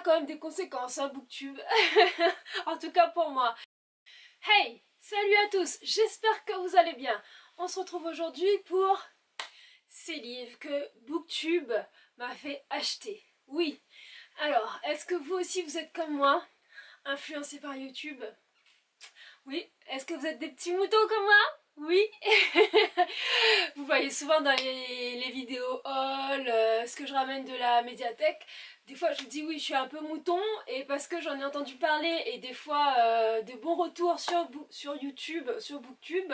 quand même des conséquences, hein, Booktube. En tout cas pour moi. Hey, salut à tous, j'espère que vous allez bien. On se retrouve aujourd'hui pour ces livres que Booktube m'a fait acheter. Oui, alors, est-ce que vous aussi vous êtes comme moi, influencé par YouTube? Oui, est-ce que vous êtes des petits moutons comme moi? Oui. Vous voyez souvent dans les vidéos haul, ce que je ramène de la médiathèque. Des fois je vous dis oui, je suis un peu mouton, et parce que j'en ai entendu parler, et des fois de bons retours sur YouTube, sur Booktube,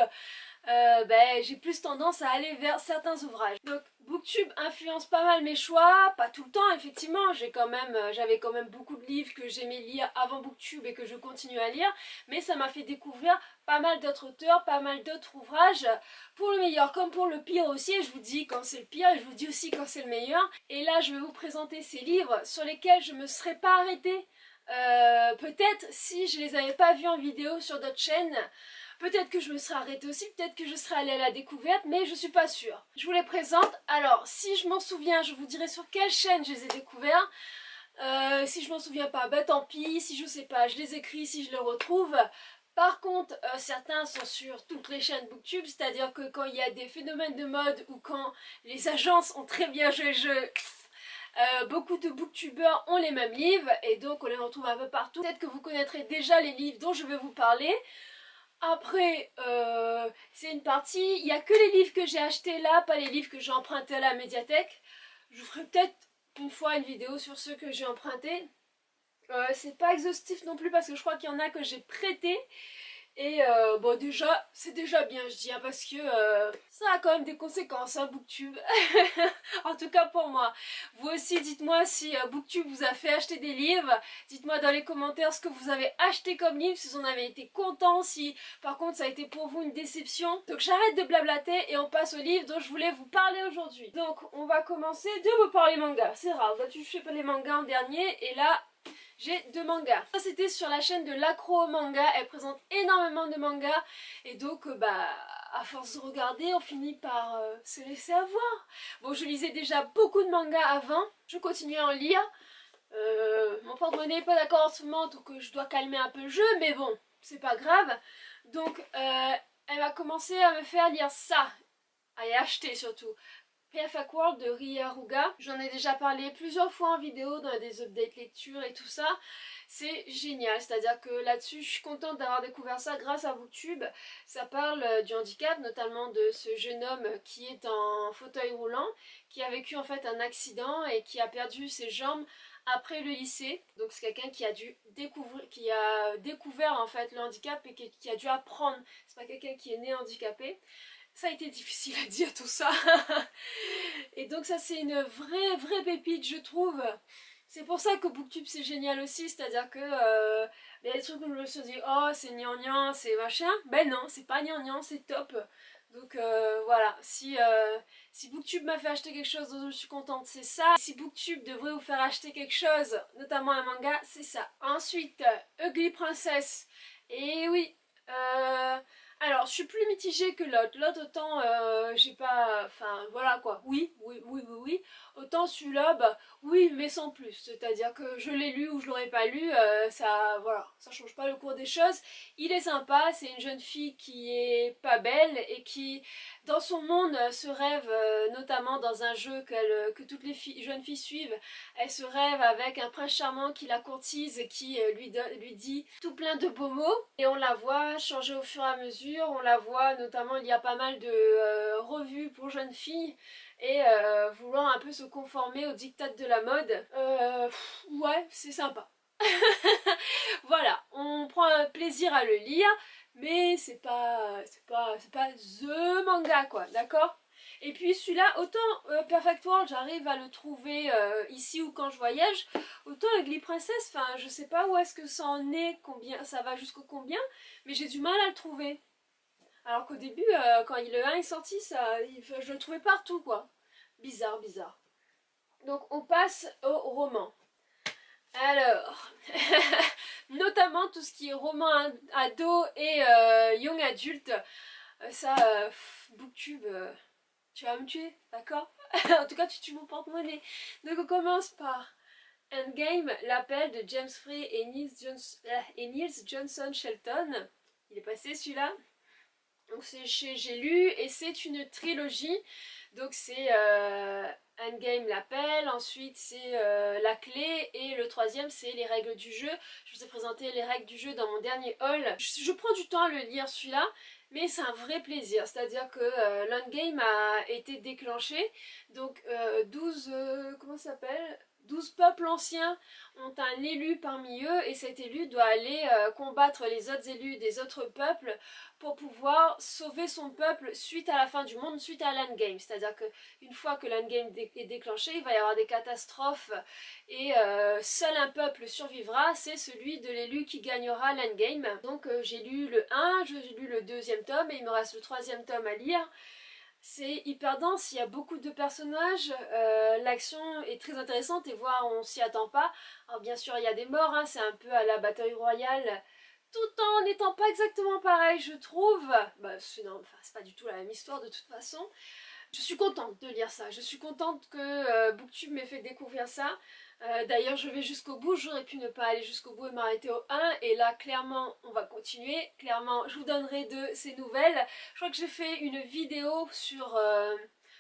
j'ai plus tendance à aller vers certains ouvrages. Donc Booktube influence pas mal mes choix, pas tout le temps effectivement, j'avais quand même beaucoup de livres que j'aimais lire avant Booktube et que je continue à lire, mais ça m'a fait découvrir pas mal d'autres auteurs, pas mal d'autres ouvrages, pour le meilleur comme pour le pire aussi, et je vous dis quand c'est le pire, et je vous dis aussi quand c'est le meilleur. Et là je vais vous présenter ces livres sur lesquels je me serais pas arrêtée, peut-être si je les avais pas vus en vidéo sur d'autres chaînes. Peut-être que je me serais arrêtée aussi, peut-être que je serais allée à la découverte, mais je suis pas sûre. Je vous les présente. Alors, si je m'en souviens, je vous dirai sur quelle chaîne je les ai découverts. Si je m'en souviens pas, bah tant pis. Si je sais pas, je les écris si je les retrouve. Par contre, certains sont sur toutes les chaînes Booktube, c'est-à-dire que quand il y a des phénomènes de mode ou quand les agences ont très bien joué le jeu, beaucoup de booktubeurs ont les mêmes livres et donc on les retrouve un peu partout. Peut-être que vous connaîtrez déjà les livres dont je vais vous parler. Après, c'est une partie, il n'y a que les livres que j'ai achetés là, pas les livres que j'ai empruntés à la médiathèque. Je vous ferai peut-être une fois une vidéo sur ceux que j'ai empruntés. C'est pas exhaustif non plus parce que je crois qu'il y en a que j'ai prêté. Et bon déjà, c'est déjà bien je dis, hein, parce que ça a quand même des conséquences, hein, Booktube. En tout cas pour moi. Vous aussi dites-moi si Booktube vous a fait acheter des livres. Dites-moi dans les commentaires ce que vous avez acheté comme livre, si vous en avez été content, si par contre ça a été pour vous une déception. Donc j'arrête de blablater et on passe au livre dont je voulais vous parler aujourd'hui. Donc on va commencer de me parler manga. C'est rare, d'habitude je fais pas les mangas en dernier et là... j'ai 2 mangas. Ça c'était sur la chaîne de l'Accro au manga, elle présente énormément de mangas et donc à force de regarder on finit par se laisser avoir. Bon, je lisais déjà beaucoup de mangas avant, je continue à en lire. Mon porte-monnaie n'est pas d'accord en ce moment donc je dois calmer un peu le jeu, mais bon, c'est pas grave. Donc elle a commencé à me faire lire ça, à y acheter surtout. Perfect World de Rie Haruga. J'en ai déjà parlé plusieurs fois en vidéo dans des updates lecture et tout ça. C'est génial, c'est-à-dire que là-dessus je suis contente d'avoir découvert ça grâce à Booktube. Ça parle du handicap, notamment de ce jeune homme qui est en fauteuil roulant, qui a vécu en fait un accident et qui a perdu ses jambes après le lycée. Donc c'est quelqu'un qui a découvert en fait le handicap et qui a dû apprendre. C'est pas quelqu'un qui est né handicapé. Ça a été difficile à dire tout ça. Et donc ça c'est une vraie pépite je trouve. C'est pour ça que Booktube c'est génial aussi, c'est-à-dire que il y a des trucs où je me suis dit oh c'est gnangnan, c'est machin. Ben non, c'est pas gnangnan, c'est top. Donc voilà, si Booktube m'a fait acheter quelque chose dont je suis contente, c'est ça. Si Booktube devrait vous faire acheter quelque chose, notamment un manga, c'est ça. Ensuite, Ugly Princess. Et oui, alors, je suis plus mitigée que l'autre. L'autre, autant j'ai pas... Enfin, voilà quoi. Oui. Autant celui-là, bah oui, mais sans plus. C'est-à-dire que je l'ai lu ou je l'aurais pas lu, voilà, ça change pas le cours des choses. Il est sympa, c'est une jeune fille qui est pas belle et qui, dans son monde, se rêve, notamment dans un jeu que toutes les jeunes filles suivent. Elle se rêve avec un prince charmant qui la courtise et qui lui dit tout plein de beaux mots. Et on la voit changer au fur et à mesure. On la voit notamment, il y a pas mal de revues pour jeunes filles et vouloir un peu se conformer aux diktats de la mode. Ouais, c'est sympa. Voilà, on prend un plaisir à le lire, mais c'est pas THE manga quoi, d'accord? Et puis celui-là, autant Perfect World j'arrive à le trouver ici ou quand je voyage, autant Ugly Princess, enfin je sais pas où est-ce que ça en est, combien ça va jusqu'au combien, mais j'ai du mal à le trouver. Alors qu'au début, quand le 1 est sorti, je le trouvais partout quoi. Bizarre. Donc on passe au roman. Alors, notamment tout ce qui est roman ado et young adulte, ça, Booktube, tu vas me tuer, d'accord? En tout cas, tu tues mon porte-monnaie. Donc on commence par Endgame, l'appel de James Frey et Niels Johnson Shelton. Il est passé celui-là. Donc j'ai lu et c'est une trilogie. Donc c'est Endgame, l'appel, ensuite c'est la clé et le troisième c'est les règles du jeu. Je vous ai présenté les règles du jeu dans mon dernier haul. Je prends du temps à le lire celui-là, mais c'est un vrai plaisir. C'est-à-dire que l'Endgame a été déclenché. Donc 12, comment ça s'appelle, 12 peuples anciens ont un élu parmi eux et cet élu doit aller combattre les autres élus des autres peuples pour pouvoir sauver son peuple suite à la fin du monde, suite à l'endgame. C'est-à-dire qu'une fois que l'endgame est déclenché, il va y avoir des catastrophes et seul un peuple survivra, c'est celui de l'élu qui gagnera l'endgame. Donc j'ai lu le 1, j'ai lu le deuxième tome et il me reste le troisième tome à lire. C'est hyper dense, il y a beaucoup de personnages, l'action est très intéressante et voir on s'y attend pas. Alors bien sûr il y a des morts, hein, c'est un peu à la bataille royale, tout en n'étant pas exactement pareil je trouve. Bah, c'est pas du tout la même histoire de toute façon. Je suis contente de lire ça, je suis contente que Booktube m'ait fait découvrir ça. D'ailleurs je vais jusqu'au bout, j'aurais pu ne pas aller jusqu'au bout et m'arrêter au 1 et là clairement on va continuer, clairement je vous donnerai de ces nouvelles. Je crois que j'ai fait une vidéo sur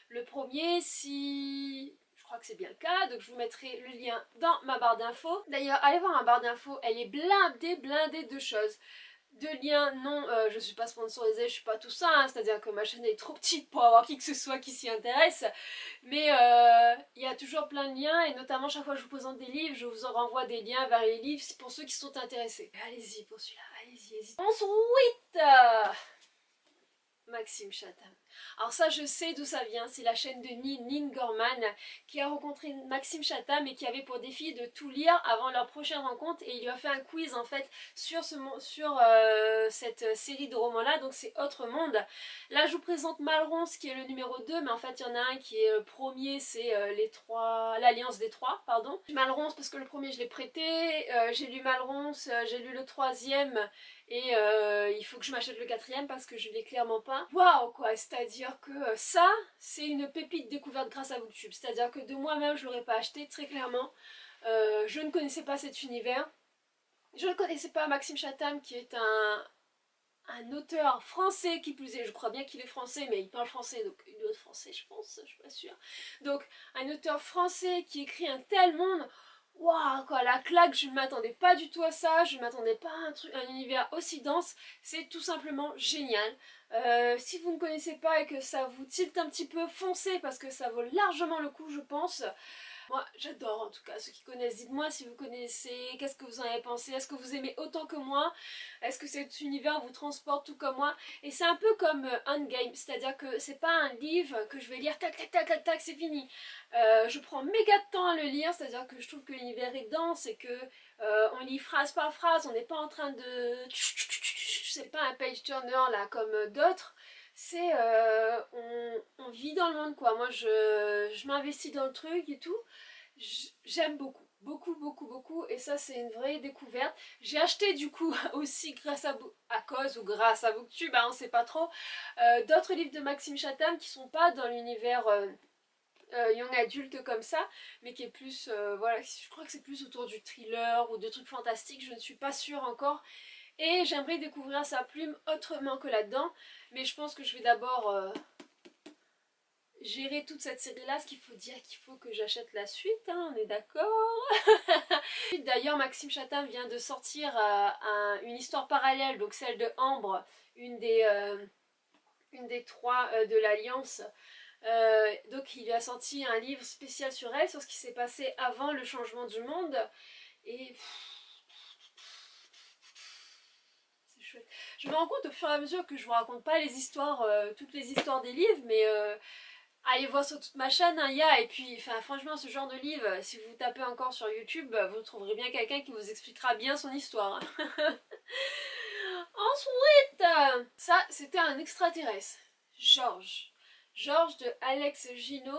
le premier, si... je crois que c'est bien le cas, donc je vous mettrai le lien dans ma barre d'infos. D'ailleurs allez voir ma barre d'infos, elle est blindée de choses. De liens, non, je suis pas sponsorisée, je suis pas tout ça, hein, c'est-à-dire que ma chaîne est trop petite pour avoir qui que ce soit qui s'y intéresse, mais il y a toujours plein de liens, et notamment chaque fois que je vous présente des livres, je vous en renvoie des liens vers les livres pour ceux qui sont intéressés. Allez-y pour celui-là, allez-y. Ensuite, Maxime Chatham. Alors ça je sais d'où ça vient, c'est la chaîne de Nin Gorman qui a rencontré Maxime Chatham et qui avait pour défi de tout lire avant leur prochaine rencontre et il lui a fait un quiz en fait sur cette série de romans là, donc c'est Autre Monde. Là je vous présente Malronce qui est le numéro 2 mais en fait il y en a un qui est le premier, c'est l'Alliance des Trois, pardon. Malronce parce que le premier je l'ai prêté, j'ai lu Malronce, j'ai lu le troisième et il faut que je m'achète le quatrième parce que je l'ai clairement pas. Waouh quoi, c'est-à-dire que ça, c'est une pépite découverte grâce à Booktube. C'est-à-dire que de moi-même, je l'aurais pas acheté, très clairement. Je ne connaissais pas cet univers. Je ne connaissais pas Maxime Chatham qui est un auteur français qui plus est, je crois bien qu'il est français, mais il parle français, donc il doit être français je pense, je suis pas sûre. Donc un auteur français qui écrit un tel monde, waouh quoi, la claque, je ne m'attendais pas du tout à ça, je ne m'attendais pas à un univers aussi dense, c'est tout simplement génial. Si vous ne connaissez pas et que ça vous tilte un petit peu, foncez parce que ça vaut largement le coup je pense. Moi j'adore en tout cas, ceux qui connaissent, dites-moi si vous connaissez, qu'est-ce que vous en avez pensé, est-ce que vous aimez autant que moi, est-ce que cet univers vous transporte tout comme moi. Et c'est un peu comme Endgame, c'est-à-dire que c'est pas un livre que je vais lire tac tac tac tac tac c'est fini. Je prends méga de temps à le lire, c'est-à-dire que je trouve que l'univers est dense et que on lit phrase par phrase, on n'est pas en train de... c'est pas un page turner là comme d'autres. C'est on vit dans le monde quoi, moi je m'investis dans le truc et tout. J'aime beaucoup et ça c'est une vraie découverte. J'ai acheté du coup aussi grâce à Booktube, hein, on sait pas trop, d'autres livres de Maxime Chatham qui sont pas dans l'univers young adulte comme ça, mais qui est plus, voilà, je crois que c'est plus autour du thriller ou de trucs fantastiques, je ne suis pas sûre encore. Et j'aimerais découvrir sa plume autrement que là-dedans, mais je pense que je vais d'abord gérer toute cette série là, ce qu'il faut dire qu'il faut que j'achète la suite, hein, on est d'accord. D'ailleurs Maxime Chatham vient de sortir une histoire parallèle, donc celle de Ambre, une des trois de l'Alliance. Donc il a sorti un livre spécial sur elle, sur ce qui s'est passé avant le changement du monde. Et c'est chouette. Je me rends compte au fur et à mesure que je vous raconte pas les histoires, toutes les histoires des livres, mais allez voir sur toute ma chaîne, hein, et puis enfin, franchement ce genre de livre, si vous tapez encore sur YouTube, vous trouverez bien quelqu'un qui vous expliquera bien son histoire. Ensuite, ça c'était un extraterrestre, Georges de Alex Gino.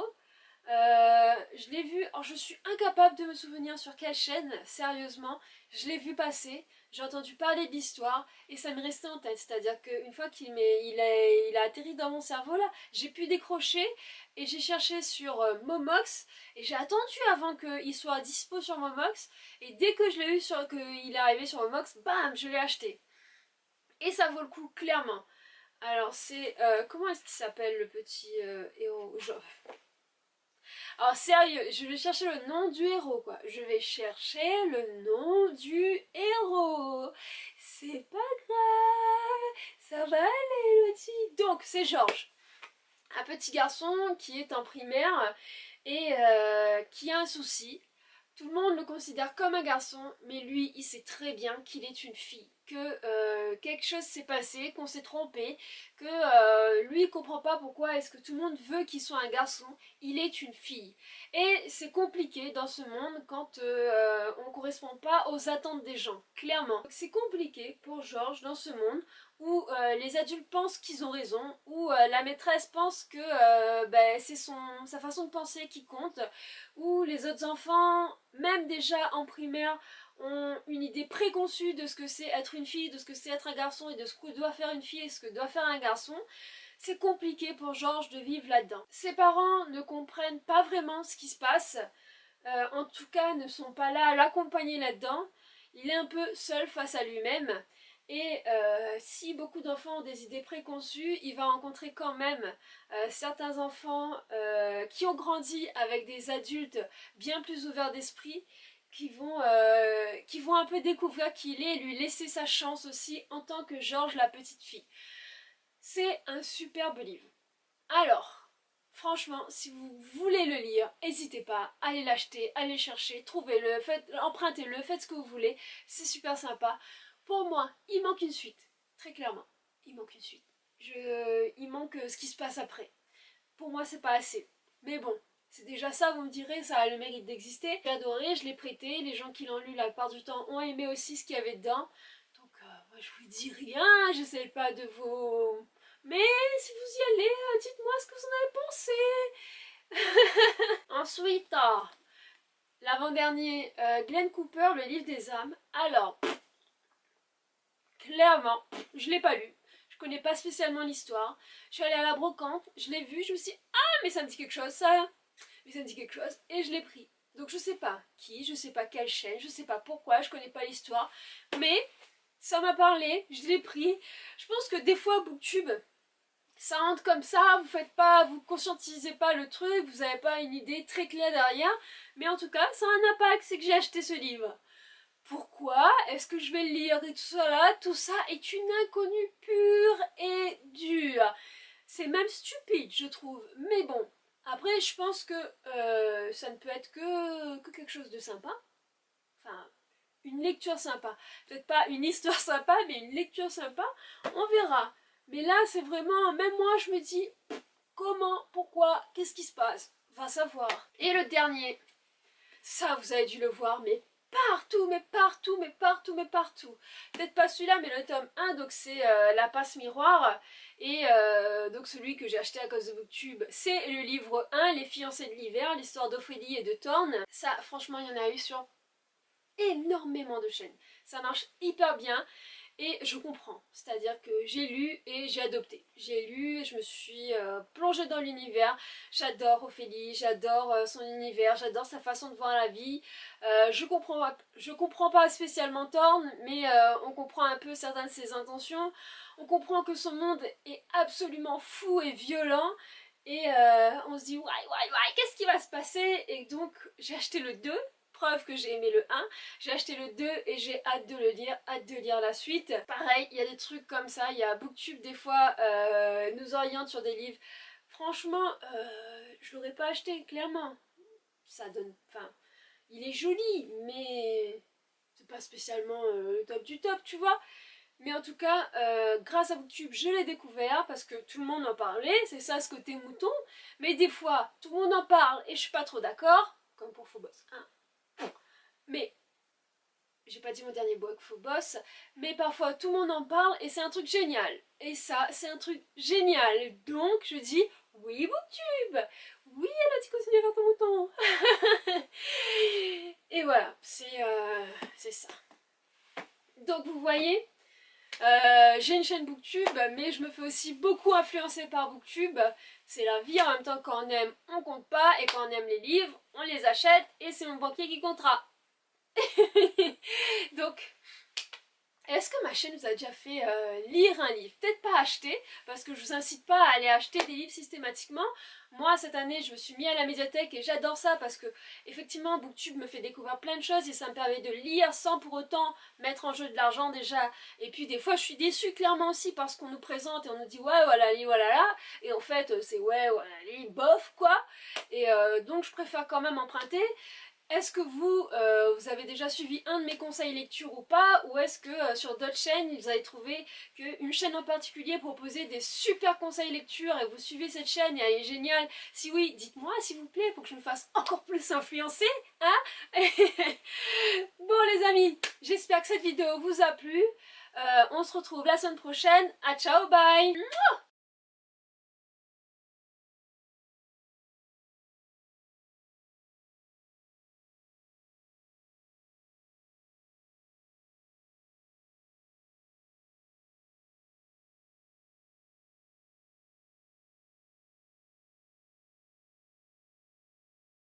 Je l'ai vu, alors je suis incapable de me souvenir sur quelle chaîne, sérieusement, je l'ai vu passer, j'ai entendu parler de l'histoire et ça m'est resté en tête, c'est-à-dire qu'une fois il a atterri dans mon cerveau là, j'ai pu décrocher et j'ai cherché sur Momox et j'ai attendu avant qu'il soit dispo sur Momox et dès que je l'ai eu qu'il est arrivé sur Momox, bam, je l'ai acheté. Et ça vaut le coup, clairement. Alors c'est, comment est-ce qu'il s'appelle le petit héros? Alors sérieux, je vais chercher le nom du héros quoi. Je vais chercher le nom du héros. C'est pas grave, ça va aller Lottie. Donc c'est Georges, un petit garçon qui est en primaire et qui a un souci. Tout le monde le considère comme un garçon, mais lui, il sait très bien qu'il est une fille, que quelque chose s'est passé, qu'on s'est trompé, que lui, il comprend pas pourquoi est-ce que tout le monde veut qu'il soit un garçon, il est une fille. Et c'est compliqué dans ce monde quand on ne correspond pas aux attentes des gens, clairement. C'est compliqué pour Georges dans ce monde où les adultes pensent qu'ils ont raison, où la maîtresse pense que c'est sa façon de penser qui compte, où les autres enfants, même déjà en primaire, ont une idée préconçue de ce que c'est être une fille, de ce que c'est être un garçon et de ce que doit faire une fille et ce que doit faire un garçon. C'est compliqué pour Georges de vivre là-dedans. Ses parents ne comprennent pas vraiment ce qui se passe, en tout cas ne sont pas là à l'accompagner là-dedans. Il est un peu seul face à lui-même. Et si beaucoup d'enfants ont des idées préconçues, il va rencontrer quand même certains enfants qui ont grandi avec des adultes bien plus ouverts d'esprit, qui vont un peu découvrir qui il est et lui laisser sa chance aussi en tant que Georges la petite fille. C'est un superbe livre. Alors, franchement, si vous voulez le lire, n'hésitez pas, allez l'acheter, allez le chercher, trouvez-le, empruntez-le, faites ce que vous voulez, c'est super sympa. Pour moi, il manque une suite, très clairement, il manque une suite. Il manque ce qui se passe après. Pour moi, c'est pas assez. Mais bon, c'est déjà ça, vous me direz, ça a le mérite d'exister. J'ai adoré, je l'ai prêté, les gens qui l'ont lu la plupart du temps ont aimé aussi ce qu'il y avait dedans. Donc, moi je vous dis rien, j'essaie pas de vous... Mais si vous y allez, dites-moi ce que vous en avez pensé. Ensuite, l'avant-dernier, Glenn Cooper, le livre des âmes. Alors, clairement, je l'ai pas lu. Je connais pas spécialement l'histoire. Je suis allée à la brocante, je l'ai vu, je me suis dit, ah mais ça me dit quelque chose ça. Mais ça me dit quelque chose et je l'ai pris. Donc je sais pas qui, je sais pas quelle chaîne, je sais pas pourquoi, je connais pas l'histoire. Mais ça m'a parlé, je l'ai pris. Je pense que des fois Booktube, ça rentre comme ça, vous conscientisez pas le truc, vous n'avez pas une idée très claire derrière, mais en tout cas, ça a un impact, c'est que j'ai acheté ce livre. Pourquoi est-ce que je vais le lire et tout ça là? Tout ça est une inconnue pure et dure. C'est même stupide, je trouve, mais bon. Après, je pense que ça ne peut être que quelque chose de sympa. Enfin, une lecture sympa. Peut-être pas une histoire sympa, mais une lecture sympa. On verra. Mais là, c'est vraiment, même moi, je me dis, comment, pourquoi, qu'est-ce qui se passe? Va savoir. Et le dernier, ça, vous avez dû le voir, mais partout, mais partout, mais partout, mais partout. Peut-être pas celui-là, mais le tome 1, donc c'est La Passe Miroir. Et donc celui que j'ai acheté à cause de Booktube, c'est le livre 1, Les Fiancés de l'hiver, l'histoire d'Ophélie et de Thorne. Ça, franchement, il y en a eu sur énormément de chaînes. Ça marche hyper bien. Et je comprends, c'est-à-dire que j'ai lu et j'ai adopté. J'ai lu, je me suis plongée dans l'univers. J'adore Ophélie, j'adore son univers, j'adore sa façon de voir la vie. Je comprends pas spécialement Thorne, mais on comprend un peu certaines de ses intentions. On comprend que son monde est absolument fou et violent. Et on se dit, ouais, qu'est-ce qui va se passer? Et donc, j'ai acheté le 2. Preuve que j'ai aimé le 1, j'ai acheté le 2 et j'ai hâte de le lire, hâte de lire la suite. Pareil, il y a des trucs comme ça, il y a Booktube des fois nous oriente sur des livres. Franchement, je l'aurais pas acheté, clairement. Ça donne, enfin, il est joli, mais c'est pas spécialement le top du top, tu vois. Mais en tout cas, grâce à Booktube, je l'ai découvert parce que tout le monde en parlait, c'est ça ce côté mouton. Mais des fois, tout le monde en parle et je suis pas trop d'accord, comme pour Phobos 1. Mais, j'ai pas dit mon dernier book Phobos, mais parfois tout le monde en parle et c'est un truc génial. Et ça, c'est un truc génial. Donc, je dis, oui Booktube, Oui, elle a dit continue à faire ton mouton. Et voilà, c'est ça. Donc vous voyez, j'ai une chaîne Booktube, mais je me fais aussi beaucoup influencer par Booktube. C'est la vie, en même temps quand on aime, on compte pas, et quand on aime les livres, on les achète, et c'est mon banquier qui comptera. Donc, est-ce que ma chaîne vous a déjà fait lire un livre? Peut-être pas acheter, parce que je vous incite pas à aller acheter des livres systématiquement. Moi, cette année, je me suis mis à la médiathèque et j'adore ça parce que, effectivement, Booktube me fait découvrir plein de choses et ça me permet de lire sans pour autant mettre en jeu de l'argent déjà. Et puis, des fois, je suis déçue clairement aussi parce qu'on nous présente et on nous dit ouais, voilà, voilà, là. Et en fait, c'est ouais, voilà, bof, quoi. Et donc, je préfère quand même emprunter. Est-ce que vous avez déjà suivi un de mes conseils lecture ou pas? Ou est-ce que sur d'autres chaînes, vous avez trouvé qu'une chaîne en particulier proposait des super conseils lecture et vous suivez cette chaîne et elle est géniale? Si oui, dites-moi s'il vous plaît pour que je me fasse encore plus influencer. Hein? Bon les amis, j'espère que cette vidéo vous a plu. On se retrouve la semaine prochaine. À ciao, bye!